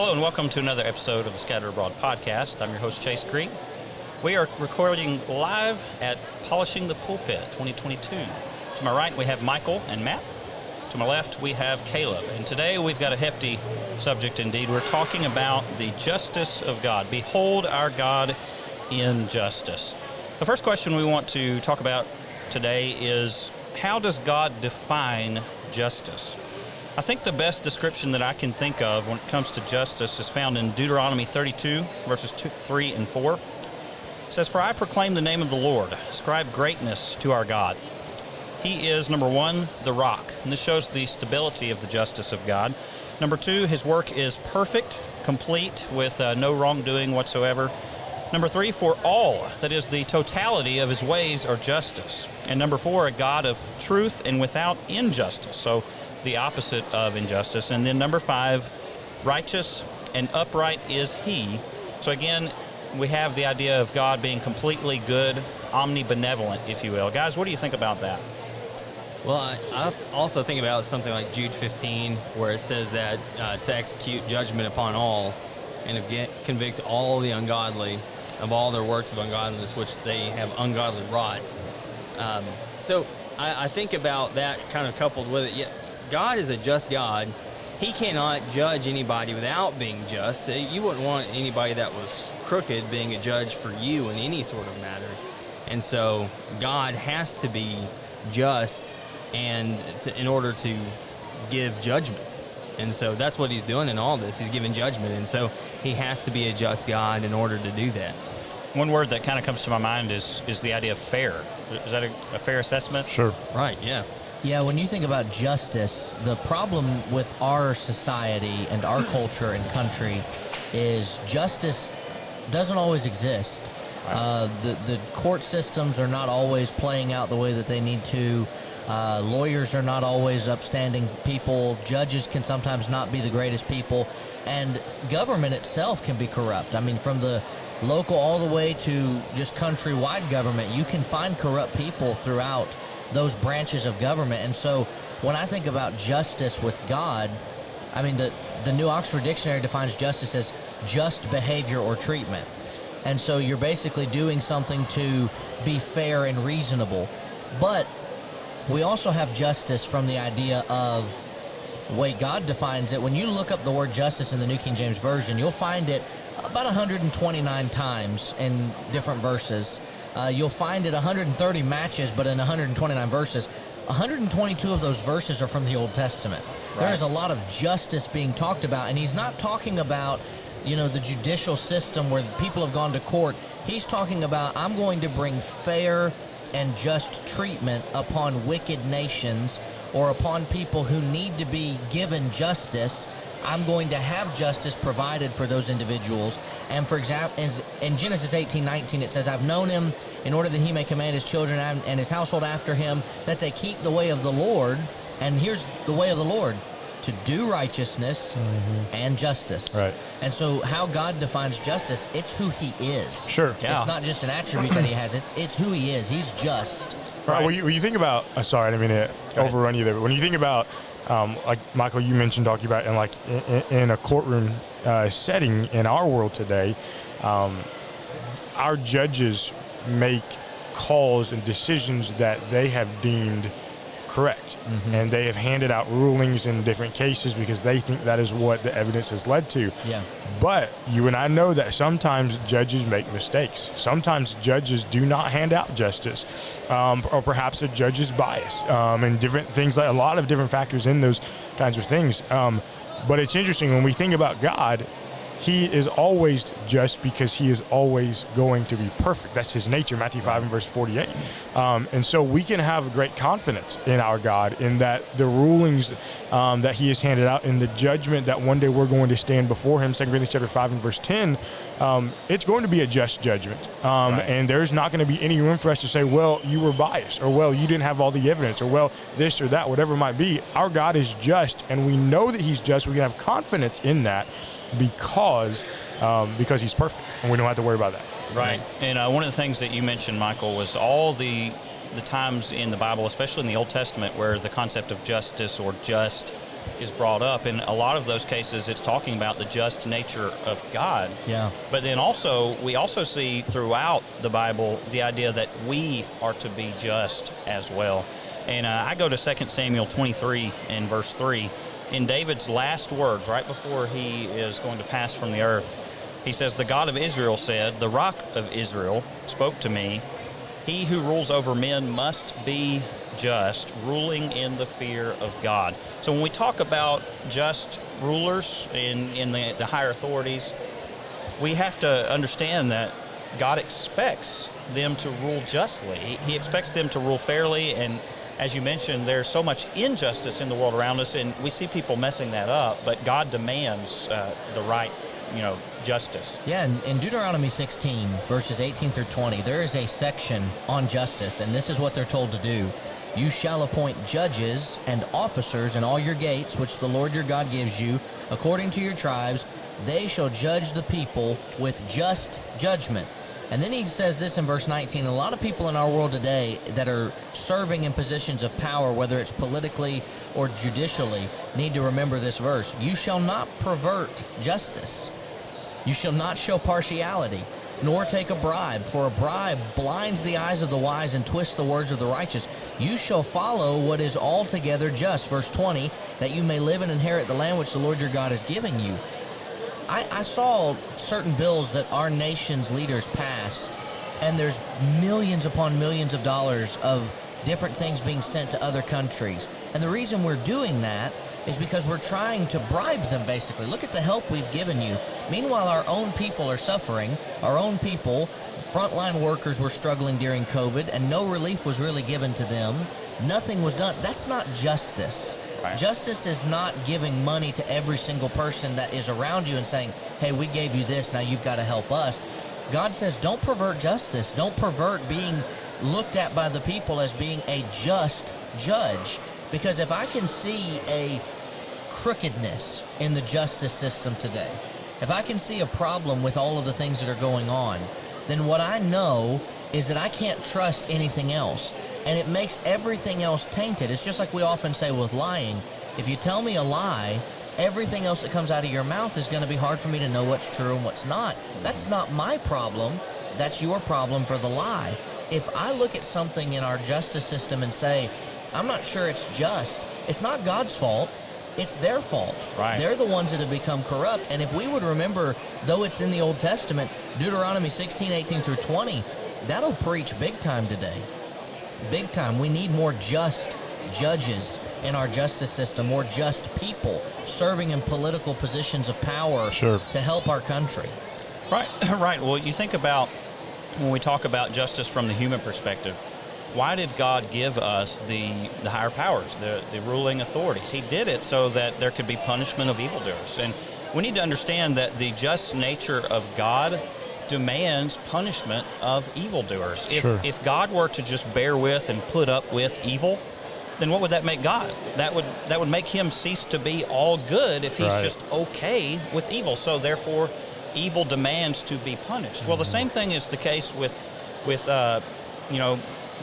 Hello and welcome to another episode of the Scatter Abroad podcast. I'm your host, Chase Green. We are recording live at Polishing the Pulpit 2022. To my right, we have Michael and Matt. To my left, we have Caleb. And today we've got a hefty subject indeed. We're talking about the justice of God. Behold our God in justice. The first question we want to talk about today is, how does God define justice? I think the best description that I can think of when it comes to justice is found in Deuteronomy 32, verses 3 and 4. It says, "For I proclaim the name of the Lord, ascribe greatness to our God. He is, number one, the rock." And this shows the stability of the justice of God. Number two, his work is perfect, complete, with no wrongdoing whatsoever. Number three, for all, that is the totality of his ways, are justice. And number four, a God of truth and without injustice. So the opposite of injustice. And then number five, righteous and upright is he. So again, we have the idea of God being completely good, omnibenevolent, if you will. Guys, what do you think about that? Well, I also think about something like Jude 15, where it says that to execute judgment upon all and convict all the ungodly of all their works of ungodliness, which they have ungodly wrought. So I think about that kind of coupled with it. Yeah, God is a just God. He cannot judge anybody without being just. You wouldn't want anybody that was crooked being a judge for you in any sort of matter. And so God has to be just in order to give judgment. And so that's what he's doing in all this. He's giving judgment. And so he has to be a just God in order to do that. One word that kind of comes to my mind is the idea of fair. Is that a fair assessment? Sure. Right, yeah. Yeah, when you think about justice, the problem with our society and our culture and country is justice doesn't always exist. The court systems are not always playing out the way that they need to. Lawyers are not always upstanding people. Judges can sometimes not be the greatest people. And government itself can be corrupt. I mean, from the local all the way to just countrywide government, you can find corrupt people throughout those branches of government. And so when I think about justice with God, I mean, the New Oxford Dictionary defines justice as just behavior or treatment. And so you're basically doing something to be fair and reasonable. But we also have justice from the idea of the way God defines it. When you look up the word justice in the New King James Version, you'll find it about 129 times in different verses. You'll find it 130 matches, but in 129 verses. 122 of those verses are from the Old Testament. Right. There is a lot of justice being talked about, and he's not talking about, the judicial system where people have gone to court. He's talking about, I'm going to bring fair and just treatment upon wicked nations or upon people who need to be given justice. I'm going to have justice provided for those individuals. And for example, in Genesis 18:19, it says, I've known him in order that he may command his children and his household after him, that they keep the way of the Lord. And here's the way of the Lord: to do righteousness and justice. Right. And so how God defines justice, it's who he is. Sure. Yeah. It's not just an attribute that he has. It's who he is. He's just. Right. When you think about, sorry, I didn't mean to overrun you there, but when you think about, like Michael, you mentioned talking about in a courtroom setting in our world today, our judges make calls and decisions that they have deemed correct. And they have handed out rulings in different cases because they think that is what the evidence has led to. Yeah. But you and I know that sometimes judges make mistakes. Sometimes judges do not hand out justice, or perhaps a judge is biased, and different things, like a lot of different factors in those kinds of things. But it's interesting when we think about God. He is always just because he is always going to be perfect. That's his nature, Matthew 5 and verse 48. And so we can have a great confidence in our God, in that the rulings that he has handed out, in the judgment that one day we're going to stand before him, 2 Corinthians chapter 5 and verse 10, it's going to be a just judgment. And there's not going to be any room for us to say, well, you were biased, or well, you didn't have all the evidence, or well, this or that, whatever it might be. Our God is just, and we know that he's just. We can have confidence in that, because he's perfect, and we don't have to worry about that. Right. And one of the things that you mentioned, Michael, was all the times in the Bible, especially in the Old Testament, where the concept of justice or just is brought up. In a lot of those cases, it's talking about the just nature of God. Yeah. But then we also see throughout the Bible the idea that we are to be just as well. And I go to 2 Samuel 23 and verse 3. In David's last words, right before he is going to pass from the earth, he says, "The God of Israel said, the Rock of Israel spoke to me. He who rules over men must be just, ruling in the fear of God." So when we talk about just rulers in the higher authorities, we have to understand that God expects them to rule justly. He expects them to rule fairly, and as you mentioned, there's so much injustice in the world around us, and we see people messing that up, but God demands the right, justice. Yeah, in Deuteronomy 16, verses 18 through 20, there is a section on justice, and this is what they're told to do. "You shall appoint judges and officers in all your gates, which the Lord your God gives you, according to your tribes. They shall judge the people with just judgment." And then he says this in verse 19, a lot of people in our world today that are serving in positions of power, whether it's politically or judicially, need to remember this verse. "You shall not pervert justice. You shall not show partiality, nor take a bribe, for a bribe blinds the eyes of the wise and twists the words of the righteous. You shall follow what is altogether just." Verse 20, "that you may live and inherit the land which the Lord your God is giving you." I saw certain bills that our nation's leaders pass, and there's millions upon millions of dollars of different things being sent to other countries. And the reason we're doing that is because we're trying to bribe them, basically. Look at the help we've given you. Meanwhile, our own people are suffering. Our own people, frontline workers, were struggling during COVID, and no relief was really given to them. Nothing was done. That's not justice. Right. Justice is not giving money to every single person that is around you and saying, "Hey, we gave you this, now you've got to help us." God says, don't pervert justice. Don't pervert being looked at by the people as being a just judge. Because if I can see a crookedness in the justice system today, if I can see a problem with all of the things that are going on, then what I know is that I can't trust anything else. And it makes everything else tainted. It's just like we often say with lying. If you tell me a lie, everything else that comes out of your mouth is going to be hard for me to know what's true and what's not. That's not my problem. That's your problem for the lie. If I look at something in our justice system and say, I'm not sure it's just, it's not God's fault. It's their fault. Right. They're the ones that have become corrupt. And if we would remember, though it's in the Old Testament, Deuteronomy 16, 18 through 20, that'll preach big time today. Big time. We need more just judges in our justice system, more just people serving in political positions of power to help our country. Right, right. Well, you think about when we talk about justice from the human perspective, why did God give us the higher powers, the ruling authorities? He did it so that there could be punishment of evildoers. And we need to understand that the just nature of God demands punishment of evildoers. If God were to just bear with and put up with evil, then what would that make God? That would make him cease to be all good if he's just okay with evil. So therefore, evil demands to be punished. Well, the same thing is the case with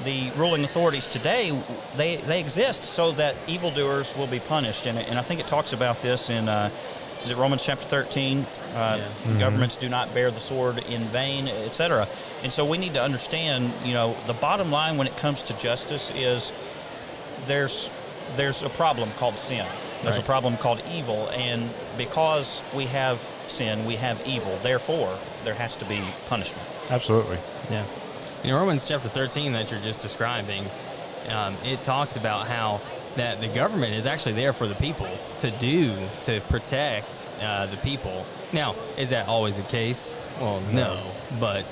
the ruling authorities today. They exist so that evildoers will be punished. And I think it talks about this in is it Romans chapter 13? Governments do not bear the sword in vain, etc. And so we need to understand, the bottom line when it comes to justice is there's a problem called sin. There's a problem called evil, and because we have sin, we have evil. Therefore, there has to be punishment. Absolutely. Yeah. In Romans chapter 13 that you're just describing, it talks about how that the government is actually there for the people to protect the people. Now, is that always the case? Well, no. But,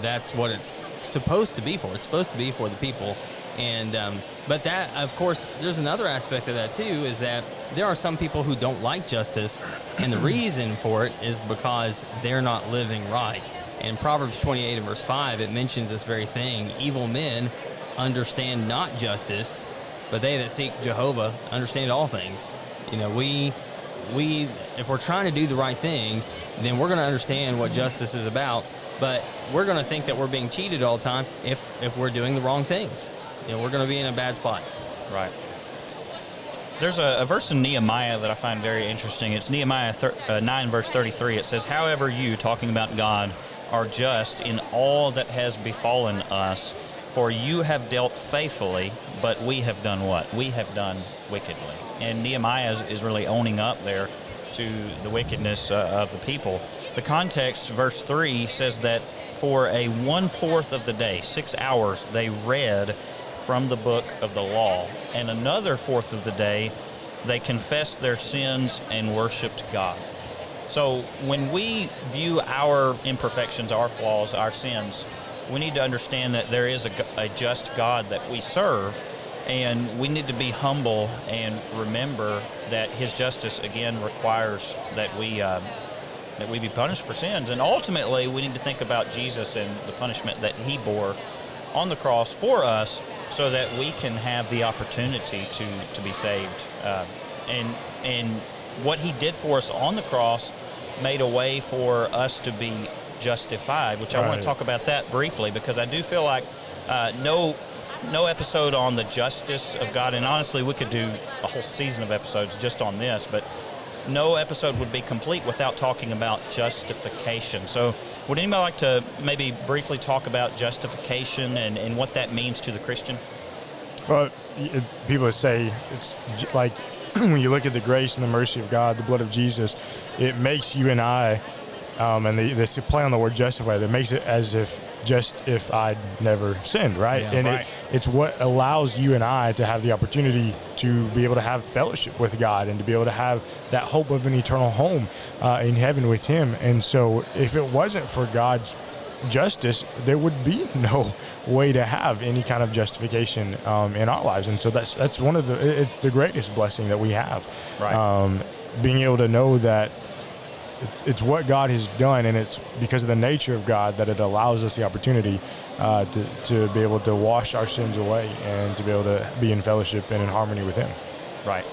that's what it's supposed to be for. It's supposed to be for the people. And but that, of course, there's another aspect of that too, is that there are some people who don't like justice, and the reason for it is because they're not living right. In Proverbs 28 and verse 5, it mentions this very thing: evil men understand not justice, but they that seek Jehovah understand all things. We if we're trying to do the right thing, then we're going to understand what justice is about. But we're going to think that we're being cheated all the time if we're doing the wrong things. We're going to be in a bad spot. Right. There's a verse in Nehemiah that I find very interesting. It's Nehemiah 9, verse 33. It says, "However you," talking about God, "are just in all that has befallen us, for you have dealt faithfully, but we have done what? We have done wickedly." And Nehemiah is really owning up there to the wickedness of the people. The context, verse 3, says that for a 1/4 of the day, 6 hours, they read from the book of the law, and another 1/4 of the day they confessed their sins and worshiped God. So when we view our imperfections, our flaws, our sins, we need to understand that there is a just God that we serve, and we need to be humble and remember that his justice, again, requires that we be punished for sins. And ultimately, we need to think about Jesus and the punishment that he bore on the cross for us, so that we can have the opportunity to be saved. And what he did for us on the cross made a way for us to be justified, which I want to talk about that briefly, because I do feel like no episode on the justice of God, and honestly we could do a whole season of episodes just on this, but no episode would be complete without talking about justification. So would anybody like to maybe briefly talk about justification and what that means to the Christian? Well, people say it's like when you look at the grace and the mercy of God, the blood of Jesus, it makes you and I, and they play on the word justified, it makes it as if just if I'd never sinned, right? Yeah, and right. It's what allows you and I to have the opportunity to be able to have fellowship with God and to be able to have that hope of an eternal home in heaven with him. And so if it wasn't for God's justice, there would be no way to have any kind of justification in our lives. And so that's one of it's the greatest blessing that we have. Right. Being able to know that it's what God has done, and it's because of the nature of God that it allows us the opportunity to be able to wash our sins away and to be able to be in fellowship and in harmony with him. Right.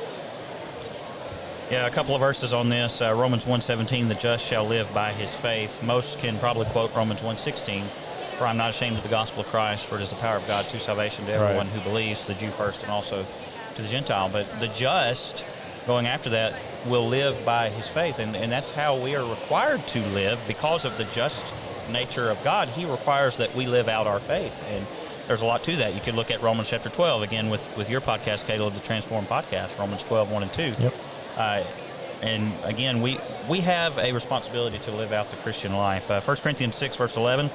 Yeah, a couple of verses on this. Romans 1:17, "The just shall live by his faith." Most can probably quote Romans 1:16, "For I'm not ashamed of the gospel of Christ, for it is the power of God to salvation to everyone who believes, the Jew first and also to the Gentile." But the just, going after that, will live by his faith. And that's how we are required to live because of the just nature of God. He requires that we live out our faith. And there's a lot to that. You could look at Romans chapter 12, again, with your podcast, Caleb, the Transform podcast, Romans 12, 1 and 2. Yep. And again, we have a responsibility to live out the Christian life. 1 Corinthians 6, verse 11,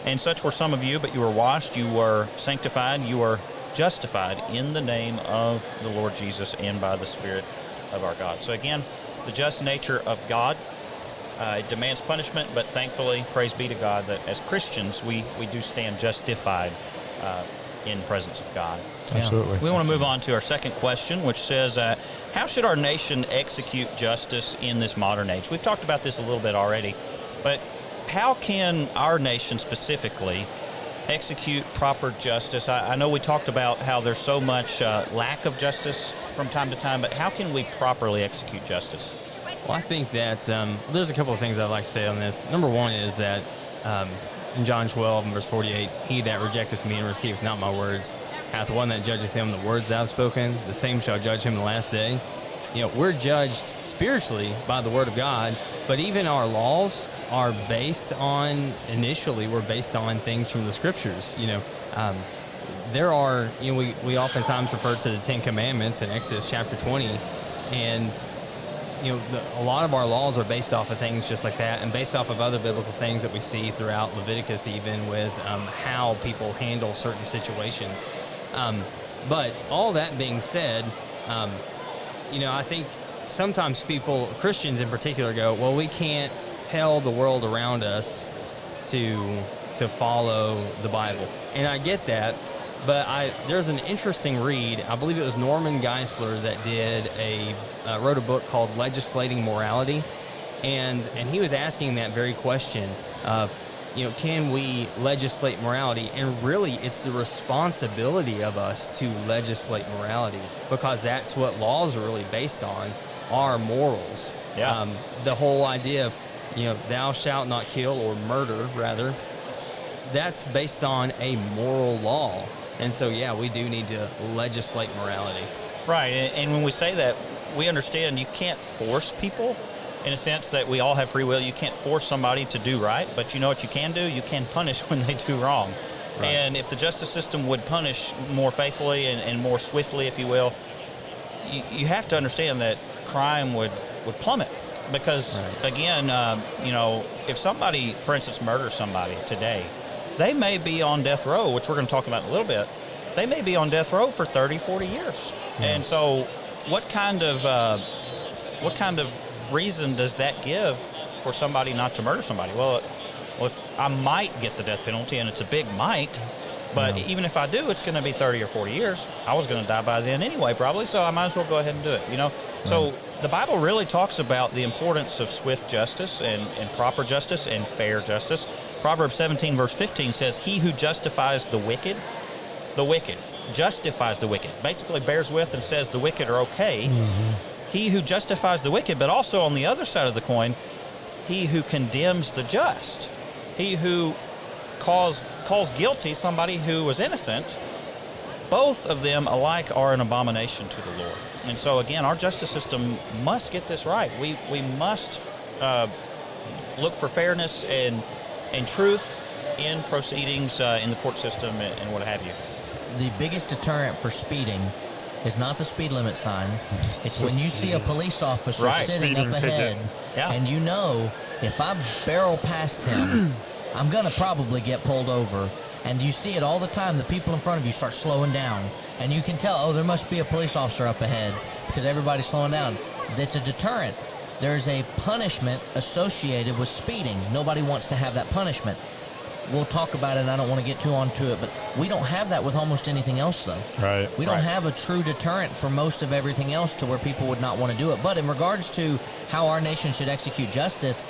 "And such were some of you, but you were washed, you were sanctified, you were justified in the name of the Lord Jesus and by the Spirit of our God." So again, the just nature of God, it demands punishment, but thankfully, praise be to God, that as Christians, we do stand justified in the presence of God. Yeah. Absolutely. We want to move on to our second question, which says, how should our nation execute justice in this modern age? We've talked about this a little bit already, but how can our nation specifically execute proper justice? I know we talked about how there's so much lack of justice from time to time, but how can we properly execute justice? Well, I think that there's a couple of things I'd like to say on this. Number one is that in John 12 and verse 48, "He that rejecteth me and receiveth not my words hath one that judgeth him. The words that I've spoken, the same shall judge him in the last day." You know, we're judged spiritually by the word of God, but even our laws are based on, initially, we're based on things from the scriptures. You know, there are, you know, we oftentimes refer to the 10 Commandments in Exodus chapter 20, and you know, a lot of our laws are based off of things just like that, and based off of other biblical things that we see throughout Leviticus, even with how people handle certain situations. But all that being said, you know, I think sometimes people, Christians in particular, go, well, we can't tell the world around us to follow the Bible. And I get that, but there's an interesting read. I believe it was Norman Geisler that wrote a book called Legislating Morality, and he was asking that very question of, you know, can we legislate morality? And really, it's the responsibility of us to legislate morality, because that's what laws are really based on, are morals. Yeah. The whole idea of, you know, thou shalt not kill, or murder rather, that's based on a moral law. And so, yeah, we do need to legislate morality. Right, and when we say that, we understand you can't force people in a sense that we all have free will. You can't force somebody to do right, but you know what you can do? You can punish when they do wrong. Right. And if the justice system would punish more faithfully and more swiftly, if you will, you have to understand that crime would plummet. Because, again, you know, if somebody, for instance, murders somebody today, they may be on death row, which we're going to talk about in a little bit. They may be on death row for 30, 40 years. Yeah. And so what kind of reason does that give for somebody not to murder somebody? Well, if I might get the death penalty, and it's a big might, but even if I do, it's going to be 30 or 40 years. I was going to die by then anyway, probably, so I might as well go ahead and do it, you know? So the Bible really talks about the importance of swift justice and proper justice and fair justice. Proverbs 17, verse 15 says, he who justifies the wicked, justifies the wicked, basically bears with and says the wicked are okay. He who justifies the wicked, but also on the other side of the coin, he who condemns the just, he who calls guilty somebody who was innocent, both of them alike are an abomination to the Lord. And so again, our justice system must get this right. We must look for fairness and truth in proceedings in the court system and what have you. The biggest deterrent for speeding is not the speed limit sign. It's when you see a police officer sitting up ahead and you know if I barrel past him, I'm going to probably get pulled over. And you see it all the time. The people in front of you start slowing down. And you can tell, oh, there must be a police officer up ahead because everybody's slowing down. That's a deterrent. There's a punishment associated with speeding. Nobody wants to have that punishment. We'll talk about it, and I don't want to get too onto it, but we don't have that with almost anything else, though. Right. We don't have a true deterrent for most of everything else to where people would not want to do it. But in regards to how our nation should execute justice,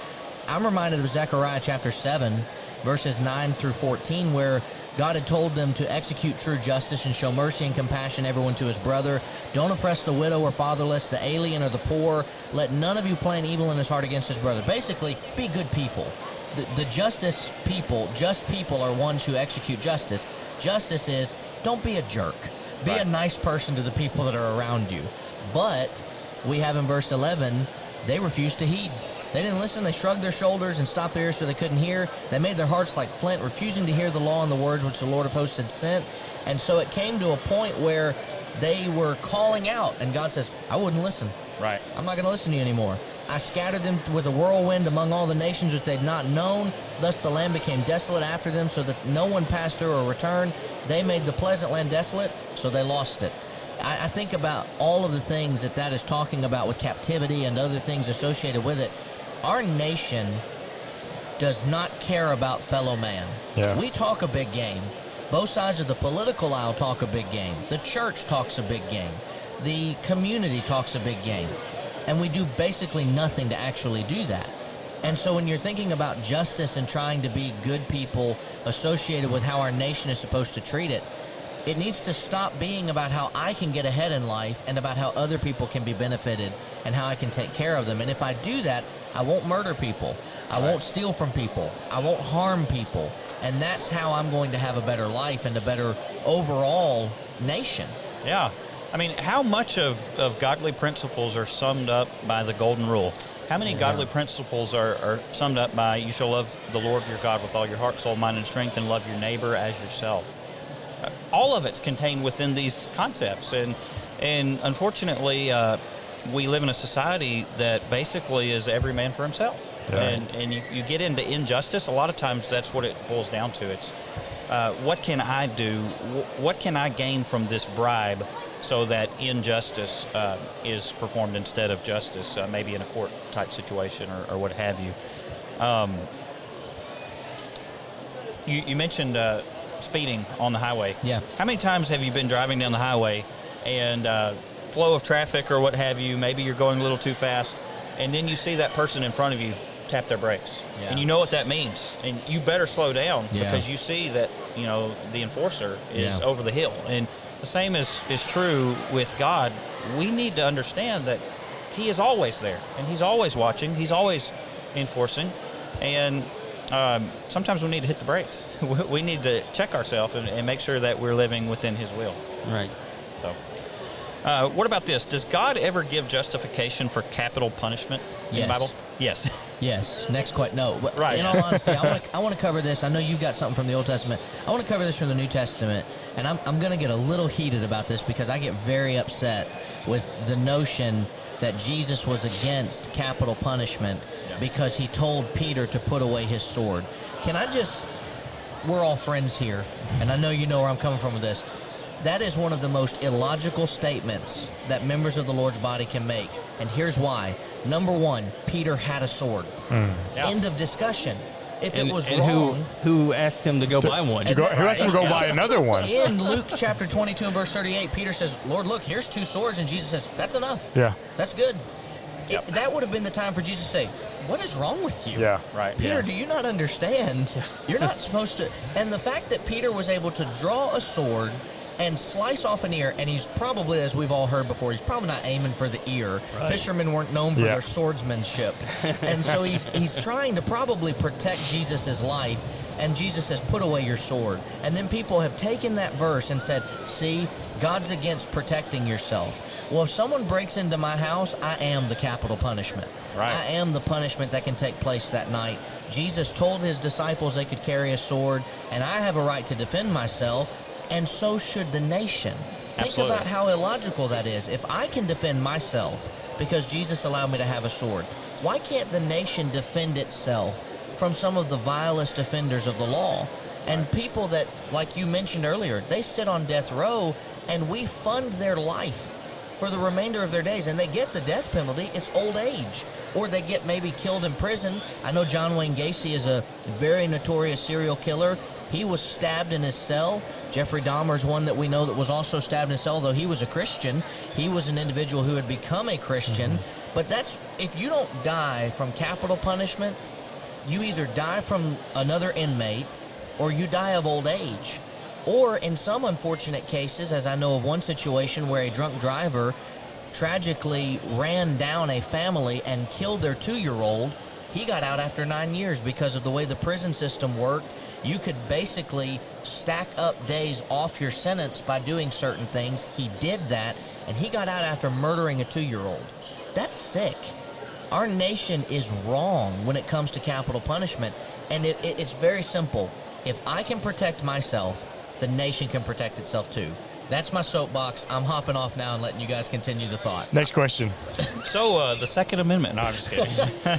I'm reminded of Zechariah chapter 7, verses 9 through 14, where God had told them to execute true justice and show mercy and compassion everyone to his brother. Don't oppress the widow or fatherless, the alien or the poor. Let none of you plan evil in his heart against his brother. Basically, be good people. The just people are ones who execute justice. Justice is, don't be a jerk. Be a nice person to the people that are around you. But we have in verse 11, they refused to heed. They didn't listen. They shrugged their shoulders and stopped their ears so they couldn't hear. They made their hearts like flint, refusing to hear the law and the words which the Lord of hosts had sent. And so it came to a point where they were calling out, and God says, I wouldn't listen. Right. I'm not going to listen to you anymore. I scattered them with a whirlwind among all the nations which they'd not known. Thus the land became desolate after them, so that no one passed through or returned. They made the pleasant land desolate, so they lost it. I think about all of the things that is talking about with captivity and other things associated with it. Our nation does not care about fellow man. Yeah. We talk a big game. Both sides of the political aisle talk a big game. The church talks a big game. The community talks a big game. And we do basically nothing to actually do that. And so when you're thinking about justice and trying to be good people associated with how our nation is supposed to treat it, it needs to stop being about how I can get ahead in life and about how other people can be benefited and how I can take care of them. And if I do that, I won't murder people. I won't steal from people. I won't harm people. And that's how I'm going to have a better life and a better overall nation. Yeah. I mean, how much of godly principles are summed up by the golden rule? How many godly principles are summed up by you shall love the Lord your God with all your heart, soul, mind, and strength, and love your neighbor as yourself? All of it's contained within these concepts. And unfortunately, we live in a society that basically is every man for himself. Yeah. And you get into injustice. A lot of times that's what it boils down to. It's what can I do? What can I gain from this bribe so that injustice is performed instead of justice, maybe in a court type situation or what have you. You mentioned speeding on the highway. Yeah. How many times have you been driving down the highway and flow of traffic or what have you, maybe you're going a little too fast, and then you see that person in front of you tap their brakes, and you know what that means, and you better slow down because you see that the enforcer is over the hill. And the same is true with God. We need to understand that He is always there, and He's always watching, He's always enforcing, and sometimes we need to hit the brakes. We need to check ourselves and make sure that we're living within His will. Right. So, What about this? Does God ever give justification for capital punishment in Yes. the Bible? Yes. Yes. Next question. No. But Right. In all honesty, I want to cover this. I know you've got something from the Old Testament. I want to cover this from the New Testament, and I'm going to get a little heated about this because I get very upset with the notion that Jesus was against capital punishment because he told Peter to put away his sword. Can I just? We're all friends here, and I know you know where I'm coming from with this. That is one of the most illogical statements that members of the Lord's body can make. And here's why. Number one, Peter had a sword. Yeah. End of discussion. If And, it was and wrong, who asked him to go buy one? Who asked him to go buy another one? in Luke chapter 22 and verse 38, Peter says, Lord, look, here's 2 swords. And Jesus says, that's enough. Yeah. That's good. Yep. That would have been the time for Jesus to say, what is wrong with you? Yeah. Right. Peter, yeah. do you not understand? You're not supposed to. And the fact that Peter was able to draw a sword and slice off an ear, and he's probably, as we've all heard before, he's probably not aiming for the ear. Right. Fishermen weren't known for Yeah. their swordsmanship. And so he's trying to probably protect Jesus' life, and Jesus says, put away your sword. And then people have taken that verse and said, see, God's against protecting yourself. Well, if someone breaks into my house, I am the capital punishment. Right. I am the punishment that can take place that night. Jesus told his disciples they could carry a sword, and I have a right to defend myself, and so should the nation. Think Absolutely. about how illogical that is. If I can defend myself because Jesus allowed me to have a sword, why can't the nation defend itself from some of the vilest offenders of the law? And people that, like you mentioned earlier, they sit on death row, and we fund their life for the remainder of their days, and they get the death penalty. It's old age, or they get maybe killed in prison. I know John Wayne Gacy is a very notorious serial killer. He was stabbed in his cell. Jeffrey Dahmer's one that we know that was also stabbed in his cell, though he was a Christian. He was an individual who had become a Christian. But that's, if you don't die from capital punishment, you either die from another inmate or you die of old age. Or in some unfortunate cases, as I know of one situation where a drunk driver tragically ran down a family and killed their 2-year-old, he got out after 9 years because of the way the prison system worked. You could basically stack up days off your sentence by doing certain things. He did that, and he got out after murdering a 2-year-old. That's sick. Our nation is wrong when it comes to capital punishment, and it's very simple. If I can protect myself, the nation can protect itself too. That's my soapbox. I'm hopping off now and letting you guys continue the thought. Next question. So the Second Amendment. No, I'm just kidding.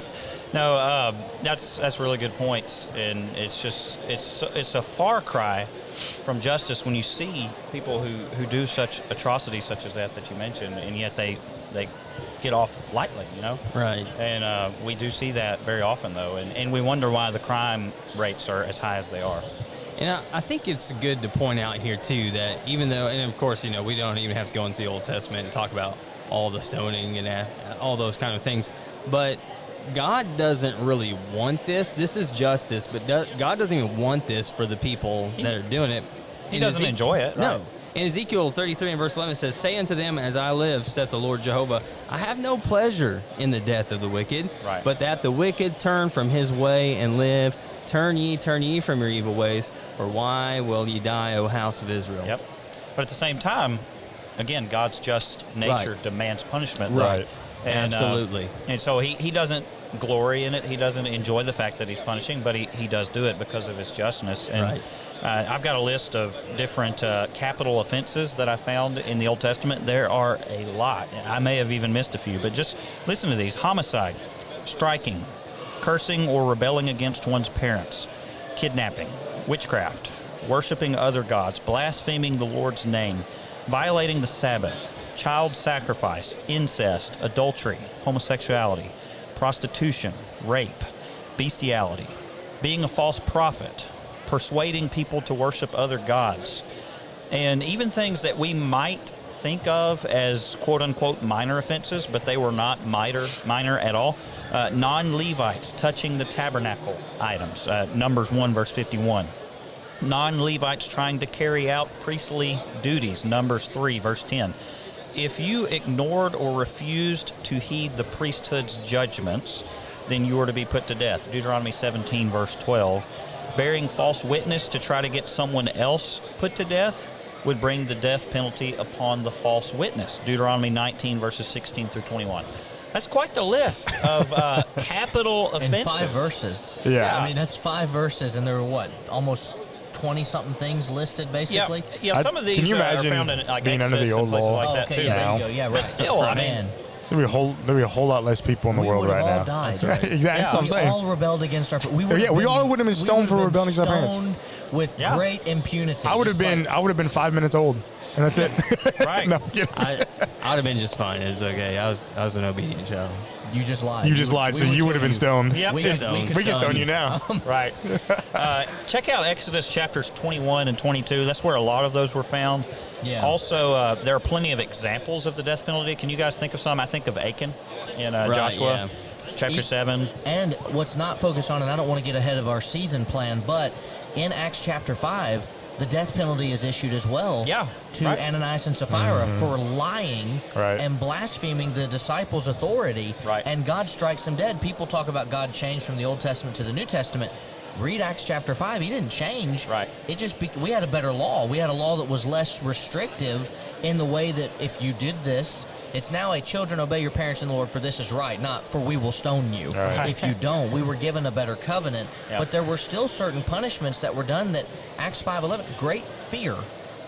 No, that's really good points, and it's a far cry from justice when you see people who do such atrocities such as that you mentioned, and yet they get off lightly, you know. Right. And we do see that very often, though, and we wonder why the crime rates are as high as they are. And I think it's good to point out here, too, that even though, and of course, you know, we don't even have to go into the Old Testament and talk about all the stoning and all those kind of things, but God doesn't really want this. This is justice, but God doesn't even want this for the people that are doing it. He doesn't enjoy it. No. Right. In Ezekiel 33 and verse 11 it says, "Say unto them, as I live, saith the Lord Jehovah, I have no pleasure in the death of the wicked, Right. but that the wicked turn from his way and live. Turn ye from your evil ways, for why will ye die, O house of Israel?" Yep. But at the same time, again, God's just nature Right. demands punishment. Right. And, Absolutely. And so he doesn't glory in it. He doesn't enjoy the fact that he's punishing, but he does do it because of his justness. And Right. I've got a list of different capital offenses that I found in the Old Testament. There are a lot. I may have even missed a few, but just listen to these. Homicide, striking, cursing or rebelling against one's parents, kidnapping, witchcraft, worshiping other gods, blaspheming the Lord's name, violating the Sabbath, child sacrifice, incest, adultery, homosexuality, prostitution, rape, bestiality, being a false prophet, persuading people to worship other gods, and even things that we might think of as quote-unquote minor offenses, but they were not minor at all. Non-Levites touching the tabernacle items, Numbers 1 verse 51. Non-Levites trying to carry out priestly duties, Numbers 3 verse 10. If you ignored or refused to heed the priesthood's judgments, then you were to be put to death, Deuteronomy 17 verse 12. Bearing false witness to try to get someone else put to death, would bring the death penalty upon the false witness. Deuteronomy 19, verses 16 through 21. That's quite the list of capital offenses. In 5 verses. Yeah. I mean, that's 5 verses, and there were what, almost 20-something things listed, basically. Yeah. Some of these Can you are imagine found in like being Exodus under the and old places law? like Oh, that okay, too. yeah, there now. you go. Yeah, But right. still, I mean, Man, There'd be a whole lot less people in the we world would have right all now. died. That's right. Exactly. That's what I'm We saying. all rebelled against our. We all would have been stoned for rebelling against our parents. stoned with Yeah. great impunity. I would have just been. like- I would have been 5 minutes old, and that's it. Right. No, I'm kidding. I would have been just fine. It's okay. I was an obedient child. You just lied. You just lied, so you would have been stoned. Yep. We Yeah. could We can stone you now. Right. Check out Exodus chapters 21 and 22. That's where a lot of those were found. Yeah. Also, there are plenty of examples of the death penalty. Can you guys think of some? I think of Achan in Right, Joshua chapter E- 7. And what's not focused on, and I don't want to get ahead of our season plan, but in Acts chapter 5, the death penalty is issued as well Yeah, to right. Ananias and Sapphira for lying Right. and blaspheming the disciples' authority. Right. And God strikes them dead. People talk about God changed from the Old Testament to the New Testament. Read Acts chapter 5. He didn't change. Right. It just we had a better law. We had a law that was less restrictive in the way that if you did this, it's now a children obey your parents in the Lord, for this is right, not for we will stone you. Right. If you don't, we were given a better covenant. Yep. But there were still certain punishments that were done that Acts 5:11, great fear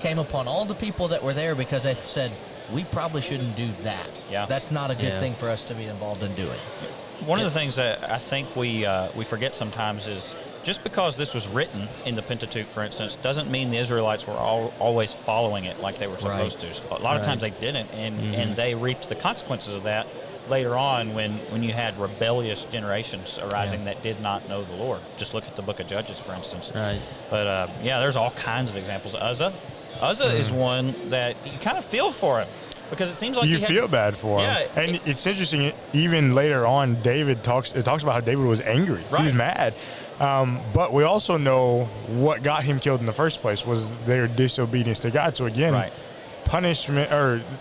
came upon all the people that were there because they said, we probably shouldn't do that. Yeah. That's not a good Yeah. thing for us to be involved in doing. One of the things that I think we forget sometimes is just because this was written in the Pentateuch, for instance, doesn't mean the Israelites were always following it like they were supposed to. A lot of times they didn't, and they reaped the consequences of that later on when you had rebellious generations arising that did not know the Lord. Just look at the book of Judges, for instance. Right. But yeah, there's all kinds of examples. Uzzah is one that you kind of feel for him because it seems like You he had- feel bad for him. Yeah, And it's interesting, even later on, it talks about how David was angry. He was Right. mad. But we also know what got him killed in the first place was their disobedience to God. So again, Right.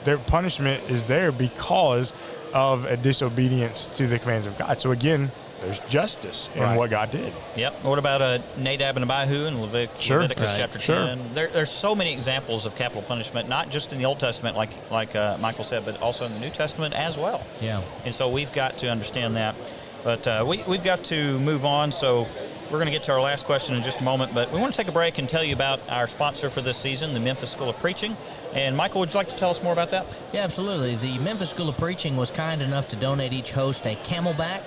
their punishment is there because of a disobedience to the commands of God. So again, there's justice in Right. what God did. Yep. What about Nadab and Abihu in Leviticus Right. chapter 10? Sure. There's so many examples of capital punishment, not just in the Old Testament, like Michael said, but also in the New Testament as well. Yeah. And so we've got to understand that. But we've got to move on. So we're going to get to our last question in just a moment. But we want to take a break and tell you about our sponsor for this season, the Memphis School of Preaching. And Michael, would you like to tell us more about that? Yeah, absolutely. The Memphis School of Preaching was kind enough to donate each host a Camelback,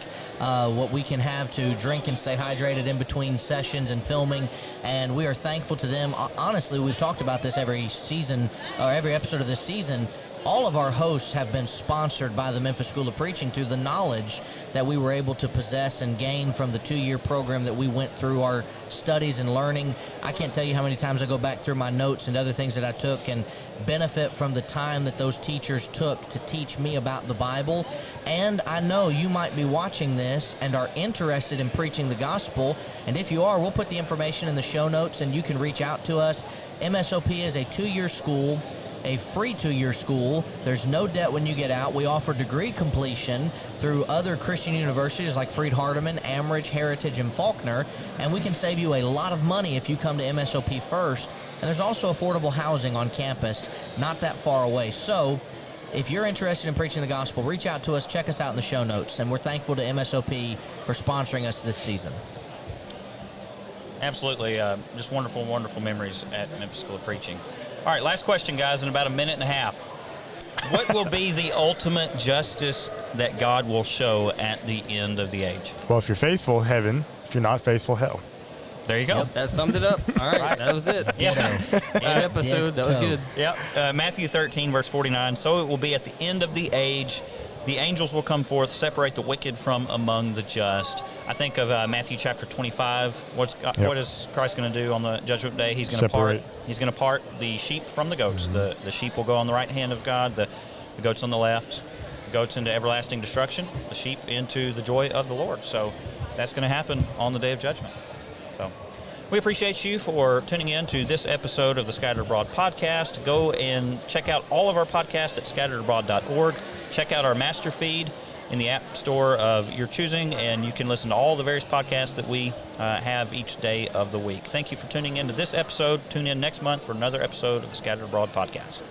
what we can have to drink and stay hydrated in between sessions and filming. And we are thankful to them. Honestly, we've talked about this every season, or every episode of this season. All of our hosts have been sponsored by the Memphis School of Preaching through the knowledge that we were able to possess and gain from the 2-year program that we went through, our studies and learning. I can't tell you how many times I go back through my notes and other things that I took and benefit from the time that those teachers took to teach me about the Bible. And I know you might be watching this and are interested in preaching the gospel. And if you are, we'll put the information in the show notes and you can reach out to us. MSOP is a 2-year school, a free 2-year school. There's no debt when you get out. We offer degree completion through other Christian universities like Freed-Hardeman, Amridge, Heritage, and Faulkner. And we can save you a lot of money if you come to MSOP first. And there's also affordable housing on campus, not that far away. So if you're interested in preaching the gospel, reach out to us, check us out in the show notes. And we're thankful to MSOP for sponsoring us this season. Absolutely. Just wonderful, wonderful memories at Memphis School of Preaching. All right, last question, guys, in about a minute and a half. What will be the ultimate justice that God will show at the end of the age? Well, if you're faithful, heaven. If you're not faithful, hell. There you go. Yep. That summed it up. All right, that was it. Yeah. End episode. That was good. Yep. Matthew 13, verse 49. So it will be at the end of the age. The angels will come forth, separate the wicked from among the just. I think of Matthew chapter 25. What is Christ going to do on the judgment day? He's going to part. He's going to part the sheep from the goats. The sheep will go on the right hand of God. The goats on the left. The goats into everlasting destruction. The sheep into the joy of the Lord. So that's going to happen on the day of judgment. So, We appreciate you for tuning in to this episode of the Scattered Abroad podcast. Go and check out all of our podcasts at scatteredabroad.org. Check out our master feed in the app store of your choosing, and you can listen to all the various podcasts that we have each day of the week. Thank you for tuning in to this episode. Tune in next month for another episode of the Scattered Abroad podcast.